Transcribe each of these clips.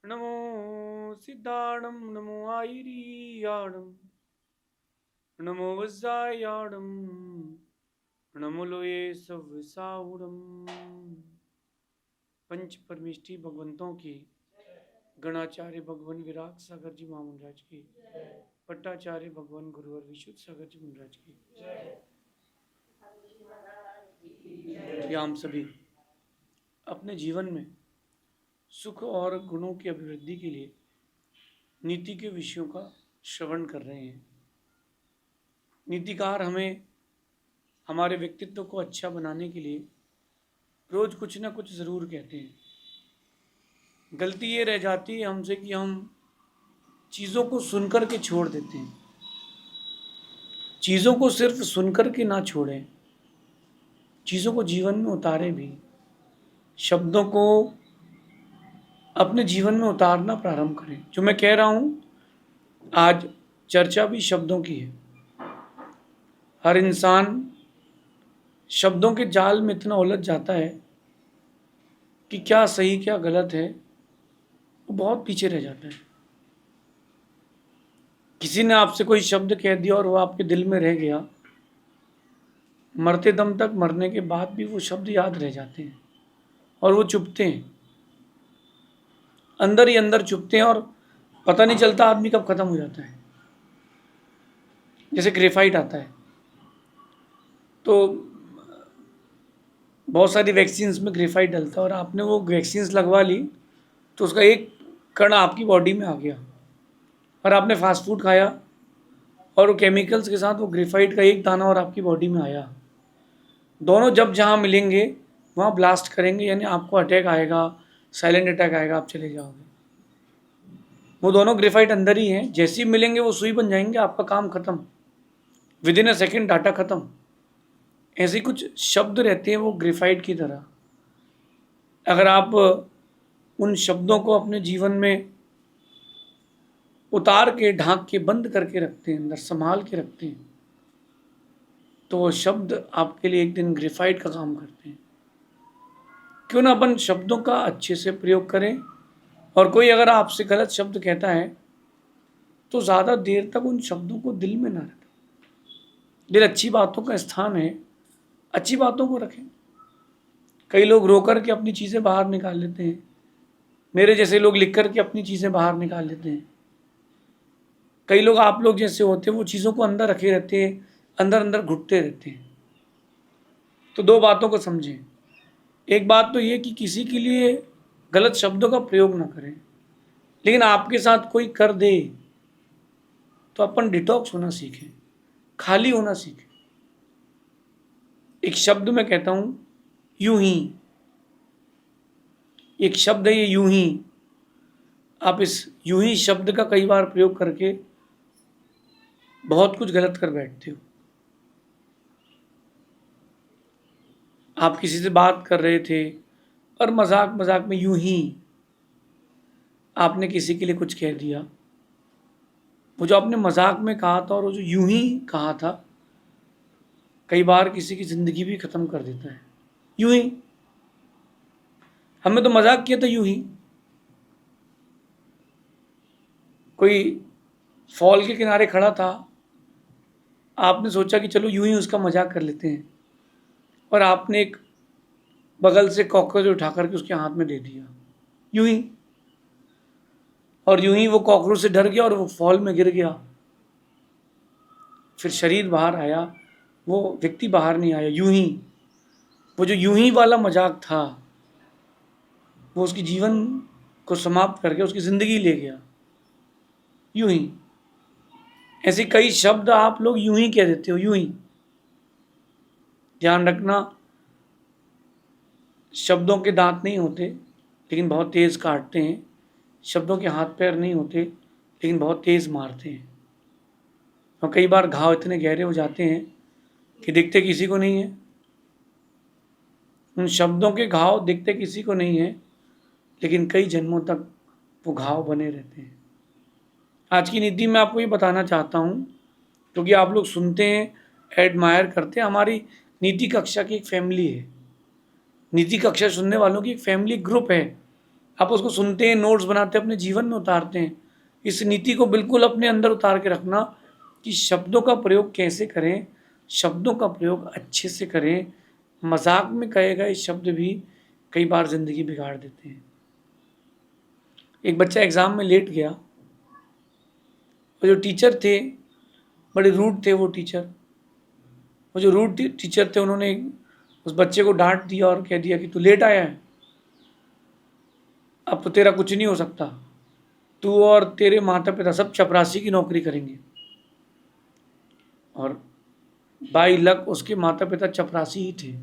नमो सिद्धाणं नमो आयिरीयाणं नमो वज्रायाणं नमो लोये सव्यसाहुरम। पंच परमेष्टि भगवंतों की, गणाचार्य भगवान विराग सागर जी महामंडराज की, पट्टाचार्य भगवान गुरुवर विशुद्ध सागर जी महाराज की, कि हम सभी अपने जीवन में सुख और गुणों की अभिवृद्धि के लिए नीति के विषयों का श्रवण कर रहे हैं। नीतिकार हमें हमारे व्यक्तित्व को अच्छा बनाने के लिए रोज कुछ ना कुछ ज़रूर कहते हैं। गलती ये रह जाती है हमसे कि हम चीज़ों को सुनकर के छोड़ देते हैं। चीज़ों को सिर्फ सुनकर के ना छोड़ें, चीज़ों को जीवन में उतारें भी। शब्दों को अपने जीवन में उतारना प्रारंभ करें। जो मैं कह रहा हूँ, आज चर्चा भी शब्दों की है। हर इंसान शब्दों के जाल में इतना उलझ जाता है कि क्या सही क्या गलत है वो बहुत पीछे रह जाता है। किसी ने आपसे कोई शब्द कह दिया और वो आपके दिल में रह गया, मरते दम तक, मरने के बाद भी वो शब्द याद रह जाते हैं और वो चुभते हैं, अंदर ही अंदर चुभते हैं और पता नहीं चलता आदमी कब खत्म हो जाता है। जैसे ग्रेफाइट आता है तो बहुत सारी वैक्सीन्स में ग्रेफाइट डलता है और आपने वो वैक्सीन्स लगवा ली तो उसका एक कण आपकी बॉडी में आ गया और आपने फास्ट फूड खाया और वो केमिकल्स के साथ वो ग्रेफाइट का एक दाना और आपकी बॉडी में आया। दोनों जब जहाँ मिलेंगे वहाँ ब्लास्ट करेंगे, यानी आपको अटैक आएगा, साइलेंट अटैक आएगा, आप चले जाओगे। वो दोनों ग्रेफाइट अंदर ही हैं, जैसे ही मिलेंगे वो सुई बन जाएंगे, आपका काम खत्म, with in a second data खत्म। ऐसे कुछ शब्द रहते हैं वो ग्रेफाइट की तरह। अगर आप उन शब्दों को अपने जीवन में उतार के, ढांक के, बंद करके रखते हैं, अंदर संभाल के रखते हैं, तो वो शब्द आपके लिए एक दिन ग्रेफाइट का काम करते हैं। क्यों ना अपन शब्दों का अच्छे से प्रयोग करें। और कोई अगर आपसे गलत शब्द कहता है तो ज़्यादा देर तक उन शब्दों को दिल में ना रखें। दिल अच्छी बातों का स्थान है, अच्छी बातों को रखें। कई लोग रो कर के अपनी चीज़ें बाहर निकाल लेते हैं, मेरे जैसे लोग लिख कर के अपनी चीज़ें बाहर निकाल लेते हैं। कई लोग आप लोग जैसे होते हैं, वो चीज़ों को अंदर रखे रहते हैं, अंदर अंदर घुटते रहते हैं। तो दो बातों को समझें। एक बात तो ये कि किसी के लिए गलत शब्दों का प्रयोग ना करें, लेकिन आपके साथ कोई कर दे तो अपन डिटॉक्स होना सीखें, खाली होना सीखें। एक शब्द मैं कहता हूं, यूं ही। एक शब्द है ये, यूं ही। आप इस यूं ही शब्द का कई बार प्रयोग करके बहुत कुछ गलत कर बैठते हो। आप किसी से बात कर रहे थे और मजाक मजाक में यूं ही आपने किसी के लिए कुछ कह दिया। वो जो आपने मजाक में कहा था और वो जो यूं ही कहा था, कई बार किसी की जिंदगी भी खत्म कर देता है। यूं ही, हमने तो मजाक किया था यूं ही। कोई फॉल के किनारे खड़ा था, आपने सोचा कि चलो यूं ही उसका मजाक कर लेते हैं, और आपने एक बगल से कॉकरोच उठा करके उसके हाथ में दे दिया, यूं ही। और यूं ही वो कॉकरोच से डर गया और वो फॉल में गिर गया। फिर शरीर बाहर आया, वो व्यक्ति बाहर नहीं आया। यूं ही, वो जो यूं ही वाला मजाक था वो उसकी जीवन को समाप्त करके उसकी जिंदगी ले गया। यूं ही। ऐसे कई शब्द आप लोग यूं ही कह देते हो, यूं ही। ध्यान रखना, शब्दों के दांत नहीं होते लेकिन बहुत तेज काटते हैं। शब्दों के हाथ पैर नहीं होते लेकिन बहुत तेज मारते हैं। और कई बार घाव इतने गहरे हो जाते हैं कि दिखते किसी को नहीं है। उन शब्दों के घाव दिखते किसी को नहीं है, लेकिन कई जन्मों तक वो घाव बने रहते हैं। आज की नीति में आपको ये बताना चाहता हूँ, क्योंकि आप लोग सुनते हैं, एडमायर करते हैं। हमारी नीति कक्षा की एक फैमिली है, नीति कक्षा सुनने वालों की एक फैमिली ग्रुप है। आप उसको सुनते हैं, नोट्स बनाते हैं, अपने जीवन में उतारते हैं। इस नीति को बिल्कुल अपने अंदर उतार के रखना कि शब्दों का प्रयोग कैसे करें, शब्दों का प्रयोग अच्छे से करें। मजाक में कहे गए शब्द भी कई बार जिंदगी बिगाड़ देते हैं। एक बच्चा एग्जाम में लेट गया, और जो टीचर थे बड़े रूड थे। वो जो रूड टीचर थे, उन्होंने उस बच्चे को डांट दिया और कह दिया कि तू लेट आया है, अब तो तेरा कुछ नहीं हो सकता, तू और तेरे माता पिता सब चपरासी की नौकरी करेंगे। और बाई लक उसके माता पिता चपरासी ही थे।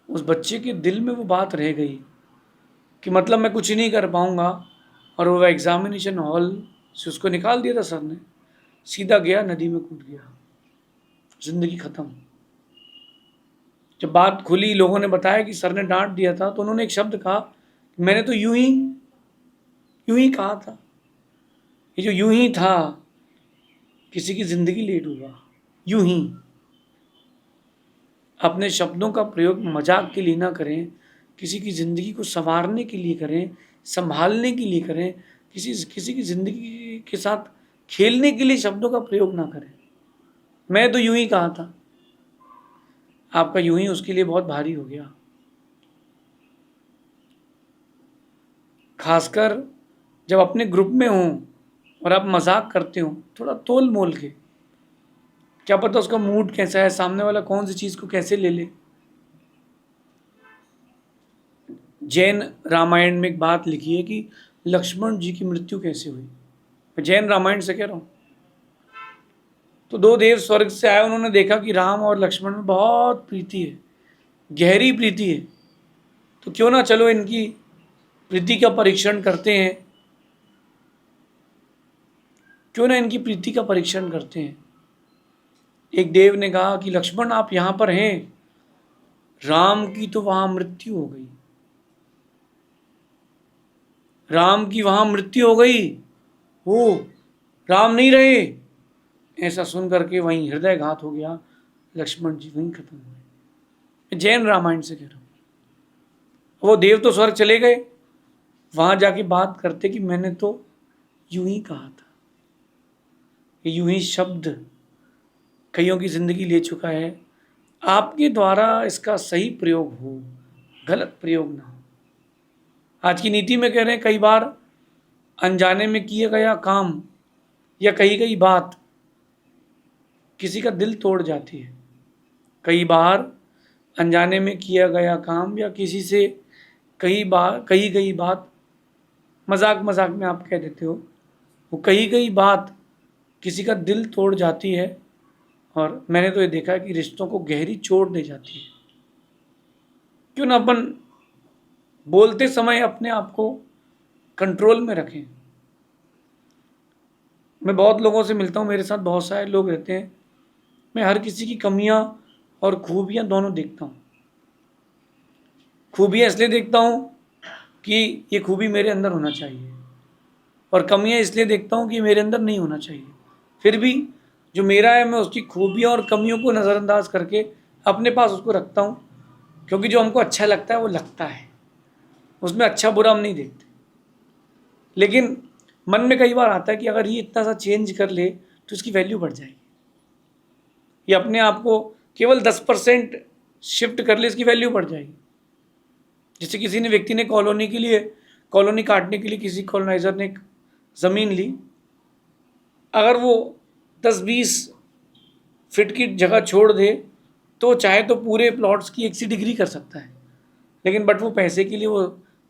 उस बच्चे के दिल में वो बात रह गई कि मतलब मैं कुछ नहीं कर पाऊंगा, और वो एग्जामिनेशन हॉल से उसको निकाल दिया था सर ने। सीधा गया, नदी में कूद गया, जिंदगी खत्म। जब बात खुली, लोगों ने बताया कि सर ने डांट दिया था, तो उन्होंने एक शब्द कहा, मैंने तो यूं ही कहा था। ये जो यूं ही था, किसी की जिंदगी लेट हुआ। यूं ही अपने शब्दों का प्रयोग मजाक के लिए ना करें, किसी की ज़िंदगी को संवारने के लिए करें, संभालने के लिए करें। किसी की ज़िंदगी के साथ खेलने के लिए शब्दों का प्रयोग ना करें। मैं तो यूं ही कहा था, आपका यूं ही उसके लिए बहुत भारी हो गया। खासकर जब अपने ग्रुप में हों और आप मजाक करते हो, थोड़ा तोल मोल के। क्या पता उसका मूड कैसा है, सामने वाला कौन सी चीज़ को कैसे ले ले। जैन रामायण में एक बात लिखी है कि लक्ष्मण जी की मृत्यु कैसे हुई। मैं जैन रामायण से कह रहा हूँ। तो दो देव स्वर्ग से आए, उन्होंने देखा कि राम और लक्ष्मण में बहुत प्रीति है, गहरी प्रीति है। तो क्यों ना चलो इनकी प्रीति का परीक्षण करते हैं, क्यों ना इनकी प्रीति का परीक्षण करते हैं। एक देव ने कहा कि लक्ष्मण आप यहां पर हैं, राम की तो वहां मृत्यु हो गई, राम की वहां मृत्यु हो गई, वो राम नहीं रहे। ऐसा सुन करके वहीं हृदयघात हो गया, लक्ष्मण जी वहीं खत्म हुए। जैन रामायण से कह रहा हूं। वो देव तो स्वर्ग चले गए, वहां जाके बात करते कि मैंने तो यूं ही कहा था। ये यूं ही शब्द कईयों की जिंदगी ले चुका है। आपके द्वारा इसका सही प्रयोग हो, गलत प्रयोग ना हो। आज की नीति में कह रहे हैं, कई बार अनजाने में किया गया काम या कही गई बात किसी का दिल तोड़ जाती है। कई बार अनजाने में किया गया काम या किसी से कही गई बात, मजाक मजाक में आप कह देते हो, वो कही गई बात किसी का दिल तोड़ जाती है। और मैंने तो ये देखा है कि रिश्तों को गहरी चोट दे जाती है। क्यों ना अपन बोलते समय अपने आप को कंट्रोल में रखें। मैं बहुत लोगों से मिलता हूँ, मेरे साथ बहुत सारे लोग रहते हैं। मैं हर किसी की कमियां और खूबियां दोनों देखता हूँ। खूबियां इसलिए देखता हूँ कि ये खूबी मेरे अंदर होना चाहिए, और कमियां इसलिए देखता हूँ कि ये मेरे अंदर नहीं होना चाहिए। फिर भी जो मेरा है, मैं उसकी खूबियों और कमियों को नज़रअंदाज करके अपने पास उसको रखता हूँ। क्योंकि जो हमको अच्छा लगता है वो लगता है, उसमें अच्छा बुरा हम नहीं देखते। लेकिन मन में कई बार आता है कि अगर ये इतना सा चेंज कर ले तो इसकी वैल्यू बढ़ जाएगी। ये अपने आप को केवल 10% शिफ्ट कर ले, इसकी वैल्यू बढ़ जाएगी। जैसे किसी ने व्यक्ति ने कॉलोनी काटने के लिए किसी कॉलोनाइजर ने एक ज़मीन ली। अगर वो 10-20 फीट की जगह छोड़ दे तो चाहे तो पूरे प्लॉट्स की 1 डिग्री कर सकता है। लेकिन बट वो पैसे के लिए वो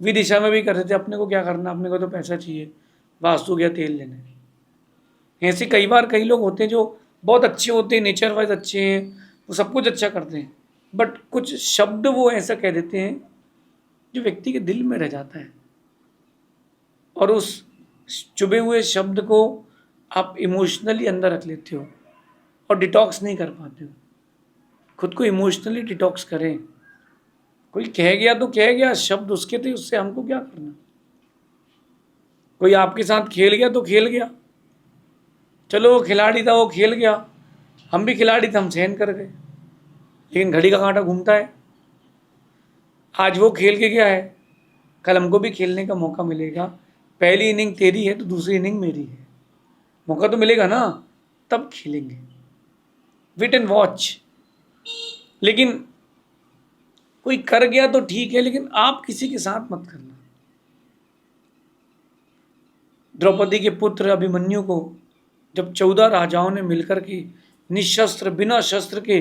विदिशा में भी कर देते। अपने को क्या करना, अपने को तो पैसा चाहिए, वास्तु गया तेल लेने। ऐसे कई बार कई लोग होते हैं जो बहुत अच्छे होते हैं, नेचर वाइज अच्छे हैं, वो सब कुछ अच्छा करते हैं, बट कुछ शब्द वो ऐसा कह देते हैं जो व्यक्ति के दिल में रह जाता है। और उस चुभे हुए शब्द को आप इमोशनली अंदर रख लेते हो और डिटॉक्स नहीं कर पाते हो। खुद को इमोशनली डिटॉक्स करें। कोई कह गया तो कह गया, शब्द उसके थे, उससे हमको क्या करना। कोई आपके साथ खेल गया तो खेल गया, चलो वो खिलाड़ी था, वो खेल गया, हम भी खिलाड़ी थे, हम सहन कर गए। लेकिन घड़ी का कांटा घूमता है। आज वो खेल के गया है, कल हमको भी खेलने का मौका मिलेगा। पहली इनिंग तेरी है तो दूसरी इनिंग मेरी है, मौका तो मिलेगा ना, तब खेलेंगे। Wait and watch. लेकिन कोई कर गया तो ठीक है, लेकिन आप किसी के साथ मत करना। द्रौपदी के पुत्र अभिमन्यु को जब 14 राजाओं ने मिलकर के निशस्त्र बिना शस्त्र के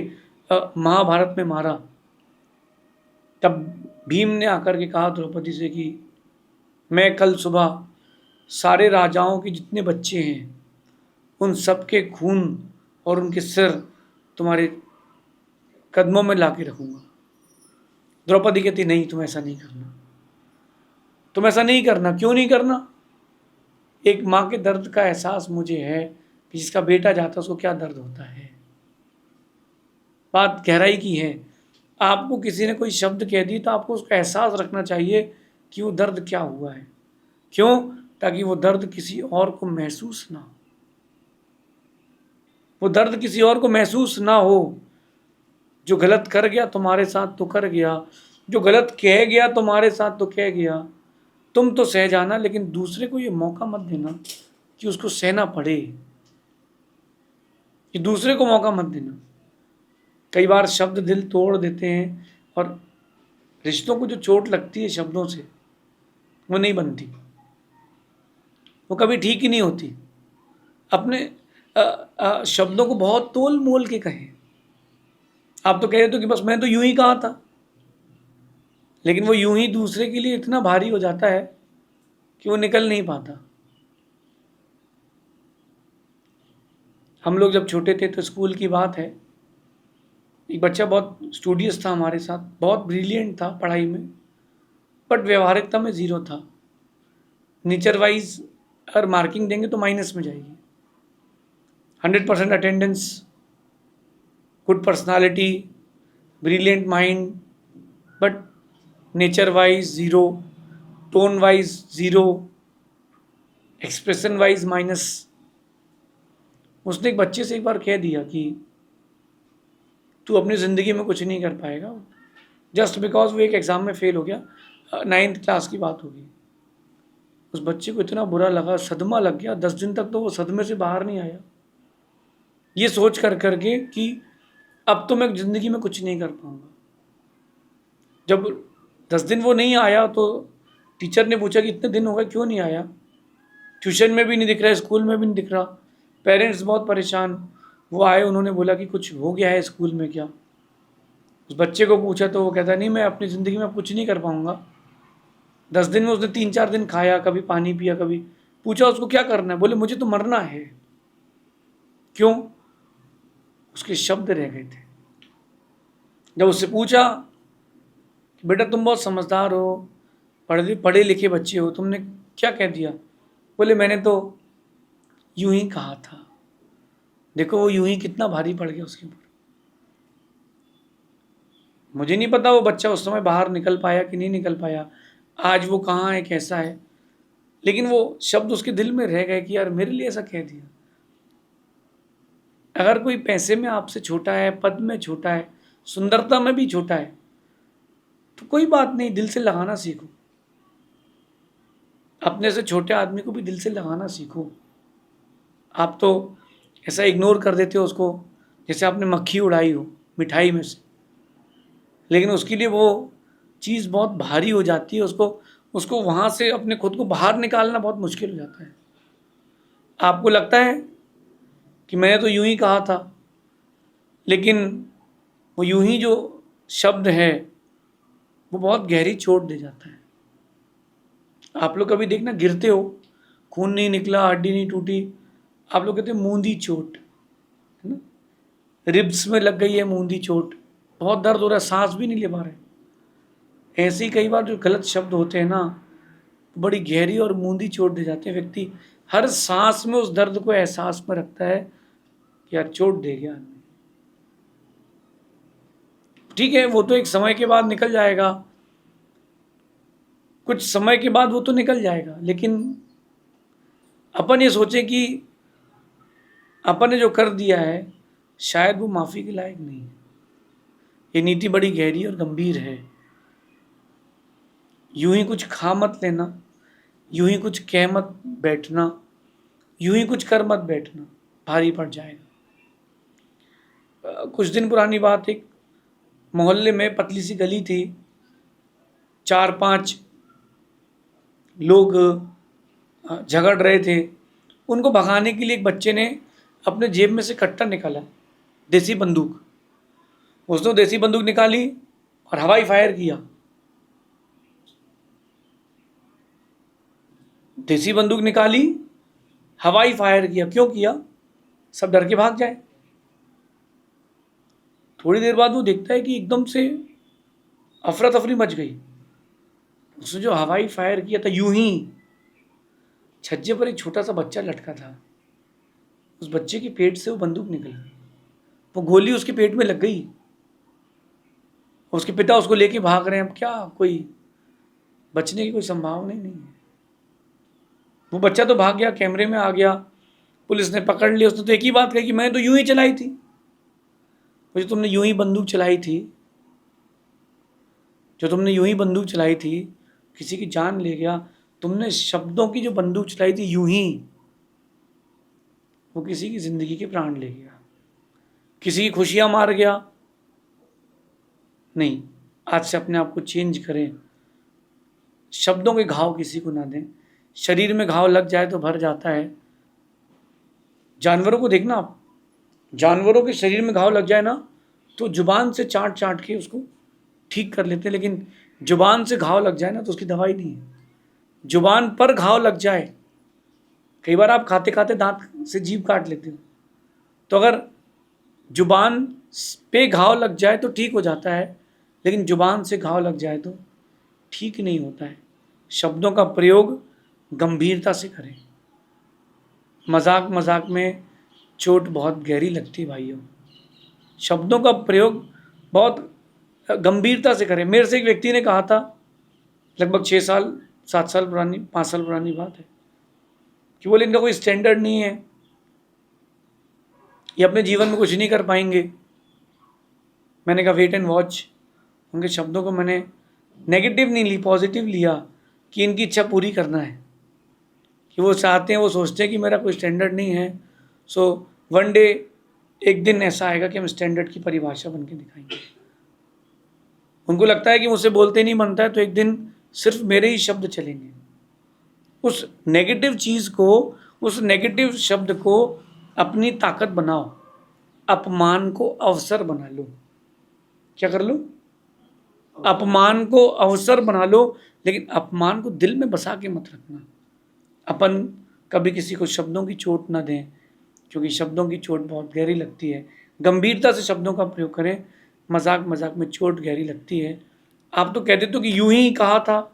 महाभारत में मारा, तब भीम ने आकर के कहा द्रौपदी से कि मैं कल सुबह सारे राजाओं के जितने बच्चे हैं उन सबके खून और उनके सिर तुम्हारे कदमों में ला के रखूंगा। द्रौपदी कहती नहीं, तुम ऐसा नहीं करना, तुम ऐसा नहीं करना। क्यों नहीं करना? एक माँ के दर्द का एहसास मुझे है कि जिसका बेटा जाता है उसको क्या दर्द होता है। बात गहराई की है। आपको किसी ने कोई शब्द कह दी तो आपको उसका एहसास रखना चाहिए कि वो दर्द क्या हुआ है। क्यों? ताकि वो दर्द किसी और को महसूस ना हो, वो दर्द किसी और को महसूस ना हो। जो गलत कर गया तुम्हारे साथ तो कर गया, जो गलत कह गया तुम्हारे साथ तो कह गया, तुम तो सह जाना, लेकिन दूसरे को ये मौका मत देना कि उसको सहना पड़े, कि दूसरे को मौका मत देना। कई बार शब्द दिल तोड़ देते हैं, और रिश्तों को जो चोट लगती है शब्दों से वो नहीं बनती, वो कभी ठीक ही नहीं होती। अपने शब्दों को बहुत तोल मोल के कहें। आप तो कह रहे हो कि बस मैं तो यूं ही कहा था, लेकिन वो यूं ही दूसरे के लिए इतना भारी हो जाता है कि वो निकल नहीं पाता। हम लोग जब छोटे थे तो स्कूल की बात है, एक बच्चा बहुत स्टूडियस था हमारे साथ, बहुत ब्रिलियंट था पढ़ाई में, बट व्यवहारिकता में ज़ीरो था। नेचर वाइज अगर मार्किंग देंगे तो माइनस में जाएगी। 100% attendance, good personality, brilliant mind, but nature wise zero, tone wise zero, expression wise minus. उसने एक बच्चे से एक बार कह दिया कि तू अपनी ज़िंदगी में कुछ नहीं कर पाएगा, जस्ट बिकॉज वो एक एग्ज़ाम में फेल हो गया। 9th क्लास की बात होगी। उस बच्चे को इतना बुरा लगा, सदमा लग गया। 10 दिन तक तो वो सदमे से बाहर नहीं आया, ये सोच कर करके कि अब तो मैं ज़िंदगी में कुछ नहीं कर पाऊंगा। जब 10 दिन वो नहीं आया तो टीचर ने पूछा कि इतने दिन हो गए क्यों नहीं आया, ट्यूशन में भी नहीं दिख रहा, स्कूल में भी नहीं दिख रहा। पेरेंट्स बहुत परेशान। वो आए, उन्होंने बोला कि कुछ हो गया है स्कूल में क्या। उस बच्चे को पूछा तो वो कहता नहीं, मैं अपनी ज़िंदगी में अब कुछ नहीं कर पाऊंगा। 10 दिन में उसने 3-4 दिन खाया, कभी पानी पिया, कभी पूछा उसको क्या करना है, बोले मुझे तो मरना है। क्यों? उसके शब्द रह गए थे। जब उससे पूछा कि बेटा तुम बहुत समझदार हो, पढ़े पढ़े लिखे बच्चे हो, तुमने क्या कह दिया? बोले मैंने तो यूं ही कहा था। देखो वो यूं ही कितना भारी पड़ गया उसके ऊपर। मुझे नहीं पता वो बच्चा उस समय बाहर निकल पाया कि नहीं निकल पाया, आज वो कहाँ है, कैसा है, लेकिन वो शब्द उसके दिल में रह गए कि यार मेरे लिए ऐसा कह दिया। अगर कोई पैसे में आपसे छोटा है, पद में छोटा है, सुंदरता में भी छोटा है, तो कोई बात नहीं, दिल से लगाना सीखो। अपने से छोटे आदमी को भी दिल से लगाना सीखो। आप तो ऐसा इग्नोर कर देते हो उसको जैसे आपने मक्खी उड़ाई हो मिठाई में से, लेकिन उसके लिए वो चीज़ बहुत भारी हो जाती है। उसको उसको वहाँ से अपने खुद को बाहर निकालना बहुत मुश्किल हो जाता है। आपको लगता है कि मैंने तो यूं ही कहा था, लेकिन वो यूं ही जो शब्द है वो बहुत गहरी चोट दे जाता है। आप लोग कभी देखना, गिरते हो, खून नहीं निकला, हड्डी नहीं टूटी, आप लोग कहते हैं मूंदी चोट, है ना, रिब्स में लग गई है मूंदी चोट, बहुत दर्द हो रहा है, सांस भी नहीं ले पा रहे। ऐसे ही कई बार जो गलत शब्द होते हैं ना, बड़ी गहरी और मूंदी चोट दे जाते हैं। व्यक्ति हर सांस में उस दर्द को एहसास में रखता है कि यार चोट दे गया आदमी। ठीक है, वो तो एक समय के बाद निकल जाएगा, कुछ समय के बाद वो तो निकल जाएगा, लेकिन अपन ये सोचे कि अपन ने जो कर दिया है शायद वो माफ़ी के लायक नहीं है। ये नीति बड़ी गहरी और गंभीर है। यूं ही कुछ खा मत लेना, यूं ही कुछ कह मत बैठना, यूं ही कुछ कर मत बैठना, भारी पड़ जाएगा। कुछ दिन पुरानी बात, एक मोहल्ले में पतली सी गली थी, 4-5 लोग झगड़ रहे थे। उनको भगाने के लिए एक बच्चे ने अपने जेब में से कट्टा निकाला, देसी बंदूक। उसने देसी बंदूक निकाली और हवाई फायर किया। देसी बंदूक निकाली, हवाई फायर किया। क्यों किया? सब डर के भाग जाए। थोड़ी देर बाद वो देखता है कि एकदम से अफरा तफरी मच गई। उसने जो हवाई फायर किया था, यूं ही छज्जे पर एक छोटा सा बच्चा लटका था। उस बच्चे के पेट से वो बंदूक निकली, वो गोली उसके पेट में लग गई। उसके पिता उसको लेके भाग रहे हैं। अब क्या, कोई बचने की कोई संभावना ही नहीं है। वो बच्चा तो भाग गया, कैमरे में आ गया, पुलिस ने पकड़ लिया। उसने तो एक ही बात कही कि मैंने तो यूं ही चलाई थी। जो तुमने यूं ही बंदूक चलाई थी, जो तुमने यूं ही बंदूक चलाई थी, किसी की जान ले गया। तुमने शब्दों की जो बंदूक चलाई थी यूं ही, वो किसी की जिंदगी के प्राण ले गया, किसी की खुशियां मार गया। नहीं, आज से अपने आप को चेंज करें। शब्दों के घाव किसी को ना दें। शरीर में घाव लग जाए तो भर जाता है। जानवरों को देखना आप, जानवरों के शरीर में घाव लग जाए ना, तो जुबान से चाट चाट के उसको ठीक कर लेते हैं। लेकिन जुबान से घाव लग जाए ना, तो उसकी दवाई नहीं है। जुबान पर घाव लग जाए, कई बार आप खाते खाते दांत से जीभ काट लेते हो, तो अगर जुबान पे घाव लग जाए तो ठीक हो जाता है, लेकिन जुबान से घाव लग जाए तो ठीक नहीं होता है। शब्दों का प्रयोग गंभीरता से करें। मजाक मजाक में चोट बहुत गहरी लगती है भाइयों। शब्दों का प्रयोग बहुत गंभीरता से करें। मेरे से एक व्यक्ति ने कहा था, लगभग 6 साल 7 साल पुरानी 5 साल पुरानी बात है, कि बोले इनका कोई स्टैंडर्ड नहीं है, ये अपने जीवन में कुछ नहीं कर पाएंगे। मैंने कहा वेट एंड वॉच। उनके शब्दों को मैंने नेगेटिव नहीं ली, पॉजिटिव लिया, कि इनकी इच्छा पूरी करना है, कि वो चाहते हैं, वो सोचते हैं कि मेरा कोई स्टैंडर्ड नहीं है। सो वन डे, एक दिन ऐसा आएगा कि हम स्टैंडर्ड की परिभाषा बन के दिखाएंगे। उनको लगता है कि मुझसे बोलते नहीं बनता है, तो एक दिन सिर्फ मेरे ही शब्द चलेंगे। उस नेगेटिव चीज़ को, उस नेगेटिव शब्द को अपनी ताकत बनाओ। अपमान को अवसर बना लो। क्या कर लो? अपमान को अवसर बना लो, लेकिन अपमान को दिल में बसा के मत रखना। अपन कभी किसी को शब्दों की चोट ना दें, क्योंकि शब्दों की चोट बहुत गहरी लगती है। गंभीरता से शब्दों का प्रयोग करें। मजाक मजाक में चोट गहरी लगती है। आप तो कहते तो कि यूं ही कहा था,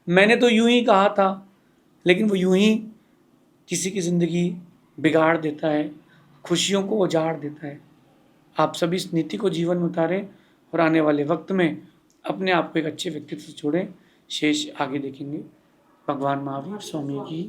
मैंने तो यूं ही कहा था, लेकिन वो यूं ही किसी की ज़िंदगी बिगाड़ देता है, खुशियों को उजाड़ देता है। आप सभी इस नीति को जीवन में उतारें और आने वाले वक्त में अपने आप को एक अच्छे व्यक्तित्व से जोड़ें। शेष आगे देखेंगे। भगवान महावीर स्वामी की